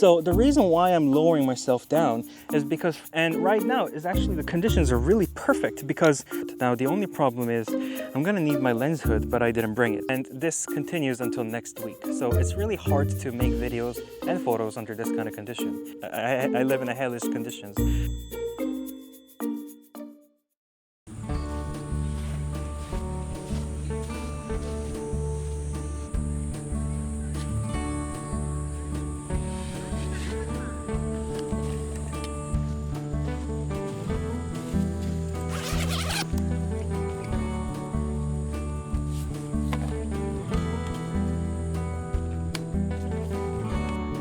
So the reason why I'm lowering myself down is because, and right now is actually the conditions are really perfect, because now the only problem is I'm gonna need my lens hood, but I didn't bring it. And this continues until next week. So it's really hard to make videos and photos under this kind of condition. I live in a hellish conditions.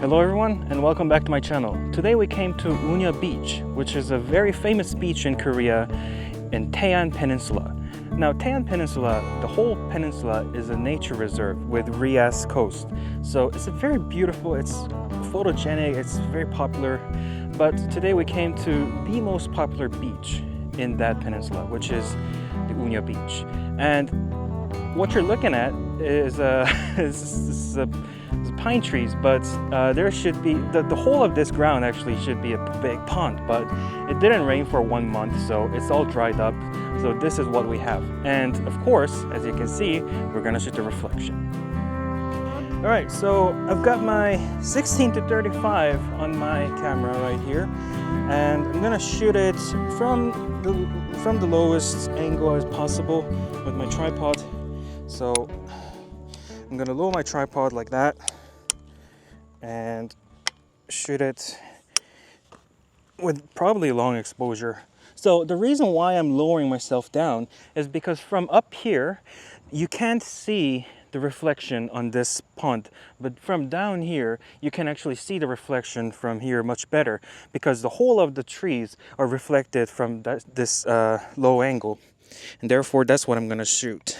Hello everyone, and welcome back to my channel. Today we came to Unya Beach, which is a very famous beach in Korea in Taean Peninsula. Now Taean Peninsula, the whole peninsula is a nature reserve with Rias Coast. So it's a very beautiful, it's photogenic, it's very popular. But today we came to the most popular beach in that peninsula, which is the Unya Beach. And what you're looking at is pine trees, but there should be, the whole of this ground actually should be a big pond, but it didn't rain for 1 month, so it's all dried up. So this is what we have. And of course, as you can see, we're gonna shoot the reflection. All right, so I've got my 16-35 on my camera right here, and I'm gonna shoot it from the lowest angle as possible with my tripod. So I'm gonna lower my tripod like that and shoot it with probably long exposure. So the reason why I'm lowering myself down is because from up here you can't see the reflection on this pond, but from down here you can actually see the reflection from here much better, because the whole of the trees are reflected from this low angle, and therefore that's what I'm gonna shoot.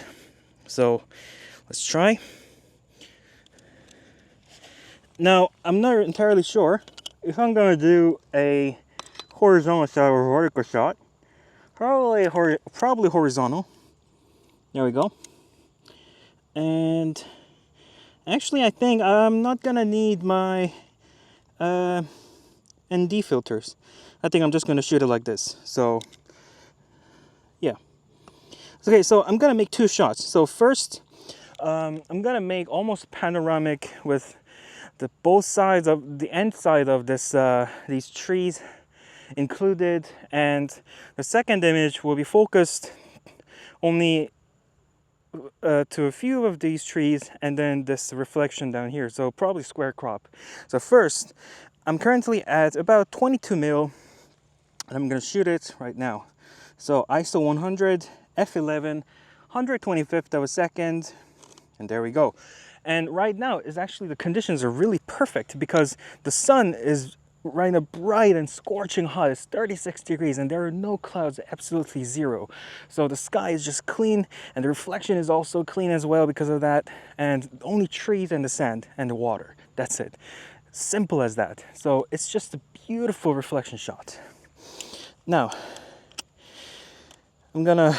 So let's try. Now, I'm not entirely sure if I'm going to do a horizontal shot or vertical shot. Probably horizontal. There we go. And actually, I think I'm not going to need my ND filters. I think I'm just going to shoot it like this. So, yeah. Okay, so I'm going to make 2 shots. So first, I'm going to make almost panoramic with both sides of the end side of this these trees included, and the second image will be focused only to a few of these trees, and then this reflection down here, so probably square crop. So first, I'm currently at about 22 mil, and I'm gonna shoot it right now. So ISO 100, f11, 125th of a second, and there we go. And right now is actually, the conditions are really perfect, because the sun is right now bright and scorching hot. It's 36 degrees and there are no clouds, absolutely zero. So the sky is just clean, and the reflection is also clean as well because of that. And only trees and the sand and the water. That's it. Simple as that. So it's just a beautiful reflection shot. Now, I'm gonna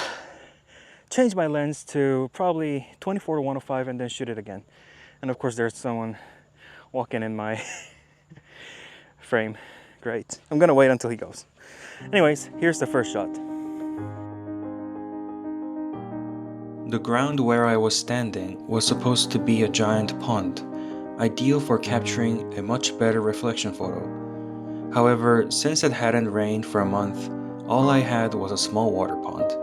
change my lens to probably 24-105 and then shoot it again. And of course there's someone walking in my frame. Great. I'm gonna wait until he goes. Anyways, here's the first shot. The ground where I was standing was supposed to be a giant pond, ideal for capturing a much better reflection photo. However, since it hadn't rained for a month, all I had was a small water pond.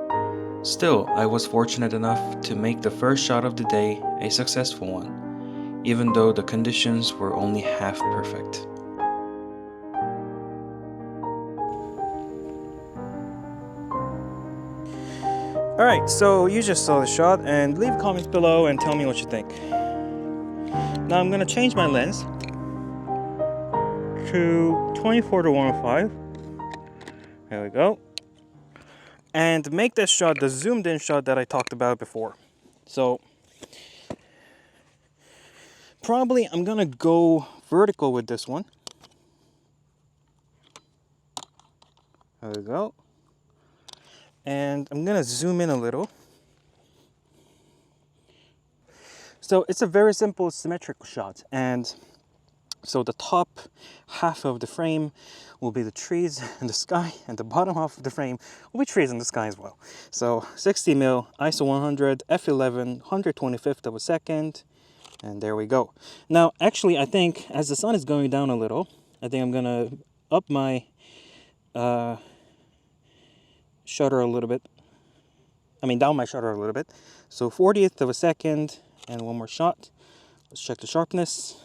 Still, I was fortunate enough to make the first shot of the day a successful one, even though the conditions were only half perfect. Alright, so you just saw the shot, and leave comments below and tell me what you think. Now I'm gonna change my lens to 24-105. There we go. And make this shot the zoomed in shot that I talked about before. So probably I'm gonna go vertical with this one. There we go. And I'm gonna zoom in a little. So it's a very simple symmetrical shot, and So the top half of the frame will be the trees and the sky, and the bottom half of the frame will be trees and the sky as well. So 60mm, ISO 100, f11, 125th of a second, and there we go. Now, actually, I think as the sun is going down a little, I think I'm gonna up my shutter a little bit. Down my shutter a little bit. So 40th of a second, and one more shot. Let's check the sharpness.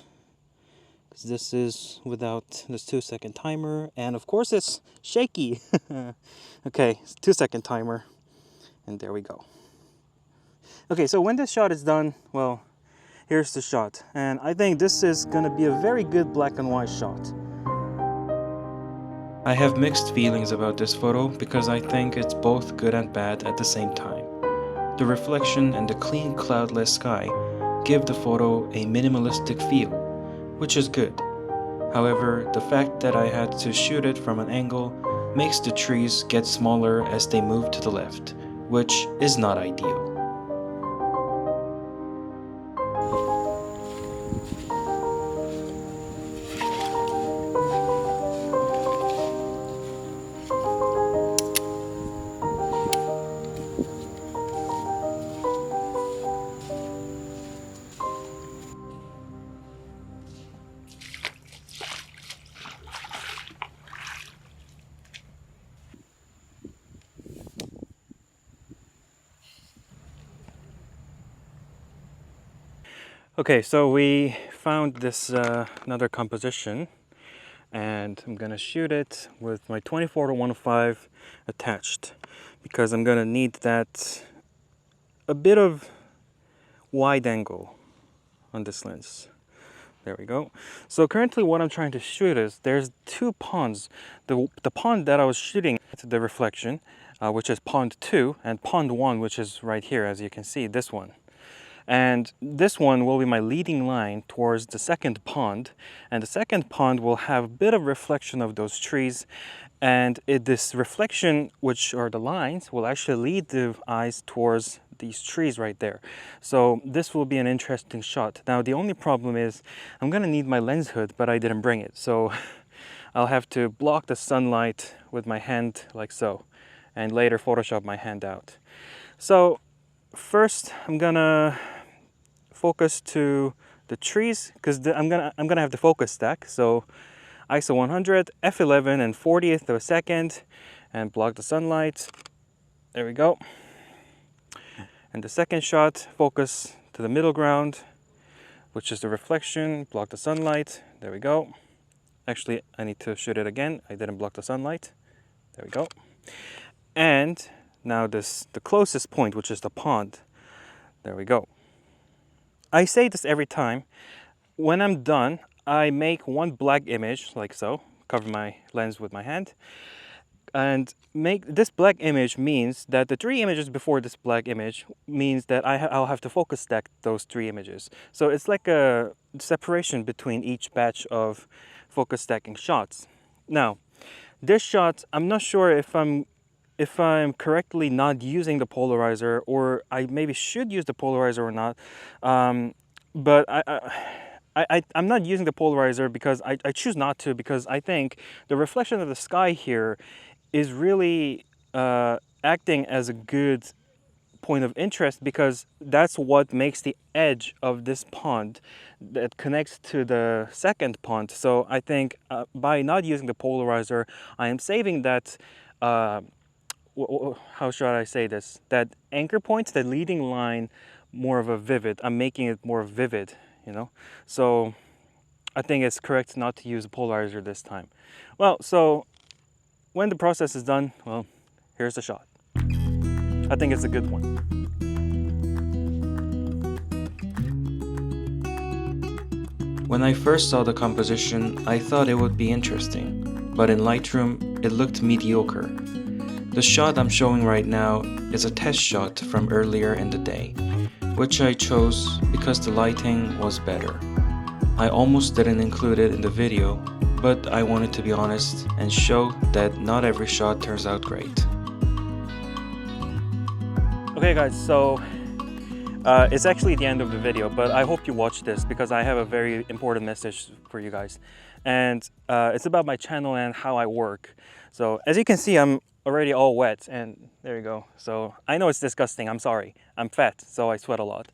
This is without this 2-second timer, and of course it's shaky. Okay, 2-second timer, and there we go. Okay, so when this shot is done, well, here's the shot, and I think this is gonna be a very good black and white shot. I have mixed feelings about this photo because I think it's both good and bad at the same time. The reflection and the clean cloudless sky give the photo a minimalistic feel, which is good. However, the fact that I had to shoot it from an angle makes the trees get smaller as they move to the left, which is not ideal. Okay, so we found this another composition, and I'm gonna shoot it with my 24-1.5 attached, because I'm gonna need that a bit of wide angle on this lens. There we go. So currently what I'm trying to shoot is, there's two ponds. The pond that I was shooting the reflection, which is pond 2, and pond 1, which is right here, as you can see, this one. And this one will be my leading line towards the second pond, and the second pond will have a bit of reflection of those trees, and this reflection, which are the lines, will actually lead the eyes towards these trees right there. So this will be an interesting shot. Now the only problem is I'm gonna need my lens hood, but I didn't bring it, so I'll have to block the sunlight with my hand like so, and later Photoshop my hand out. So first I'm gonna focus to the trees, because I'm gonna have the focus stack. So ISO 100, f11 and 40th of a second, and block the sunlight. There we go. And the second shot, focus to the middle ground, which is the reflection, block the sunlight. There we go. Actually, I need to shoot it again. I didn't block the sunlight. There we go. And now the closest point, which is the pond. There we go. I say this every time. When I'm done, I make one black image like so, cover my lens with my hand, and make this black image means that the 3 images before this black image means that I'll have to focus stack those 3 images. So it's like a separation between each batch of focus stacking shots. Now, this shot, I'm not sure if I'm correctly not using the polarizer, or I maybe should use the polarizer or not, but I'm not using the polarizer because I choose not to, because I think the reflection of the sky here is really acting as a good point of interest, because that's what makes the edge of this pond that connects to the second pond. So I think by not using the polarizer, I am saving that how should I say this? That anchor point, that leading line, more of a vivid. I'm making it more vivid, you know? So I think it's correct not to use a polarizer this time. Well, so when the process is done, well, here's the shot. I think it's a good one. When I first saw the composition, I thought it would be interesting, but in Lightroom, it looked mediocre. The shot I'm showing right now is a test shot from earlier in the day, which I chose because the lighting was better. I almost didn't include it in the video, but I wanted to be honest and show that not every shot turns out great. Okay guys, so It's actually the end of the video, but I hope you watch this because I have a very important message for you guys. And it's about my channel and how I work. So as you can see, I'm already all wet, and there you go. So I know it's disgusting, I'm sorry. I'm fat, so I sweat a lot.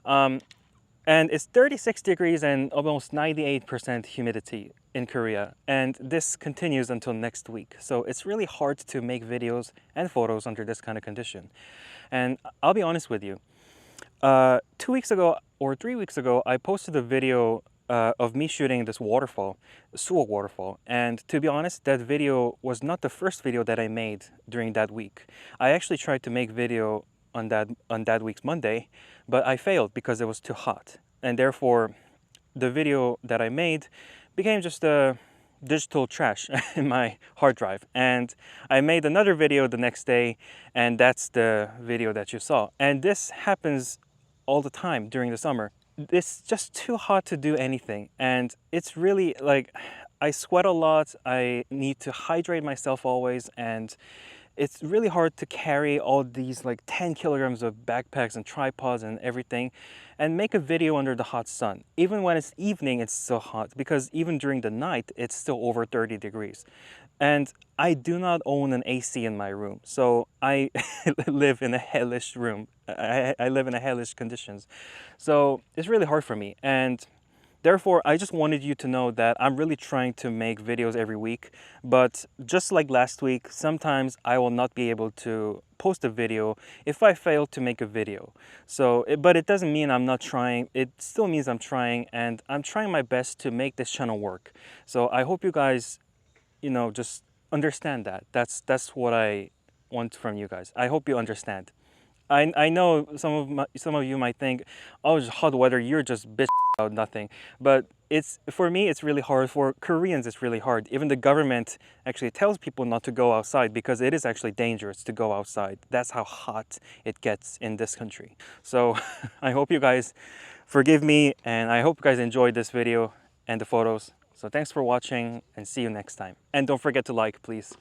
And it's 36 degrees and almost 98% humidity in Korea. And this continues until next week. So it's really hard to make videos and photos under this kind of condition. And I'll be honest with you. 2 weeks ago or 3 weeks ago, I posted a video of me shooting this waterfall, Suwok waterfall. And to be honest, that video was not the first video that I made during that week. I actually tried to make video on that week's Monday, but I failed because it was too hot. And therefore, the video that I made became just a digital trash in my hard drive. And I made another video the next day, and that's the video that you saw. And this happens all the time during the summer. It's just too hot to do anything, and it's really like I sweat a lot. I need to hydrate myself always, and it's really hard to carry all these like 10 kilograms of backpacks and tripods and everything and make a video under the hot sun. Even when it's evening, it's still hot because even during the night, it's still over 30 degrees. And I do not own an AC in my room, so I live in a hellish room. I live in a hellish conditions. So it's really hard for me. And therefore, I just wanted you to know that I'm really trying to make videos every week, but just like last week, sometimes I will not be able to post a video if I fail to make a video. So, but it doesn't mean I'm not trying. It still means I'm trying, and I'm trying my best to make this channel work. So I hope you guys, you know, just understand that. That's what I want from you guys. I hope you understand. I know some of you might think, oh, it's hot weather, you're just bitch about nothing. But it's, for me, it's really hard. For Koreans, it's really hard. Even the government actually tells people not to go outside because it is actually dangerous to go outside. That's how hot it gets in this country. So I hope you guys forgive me, and I hope you guys enjoyed this video and the photos. So thanks for watching, and see you next time. And don't forget to like, please.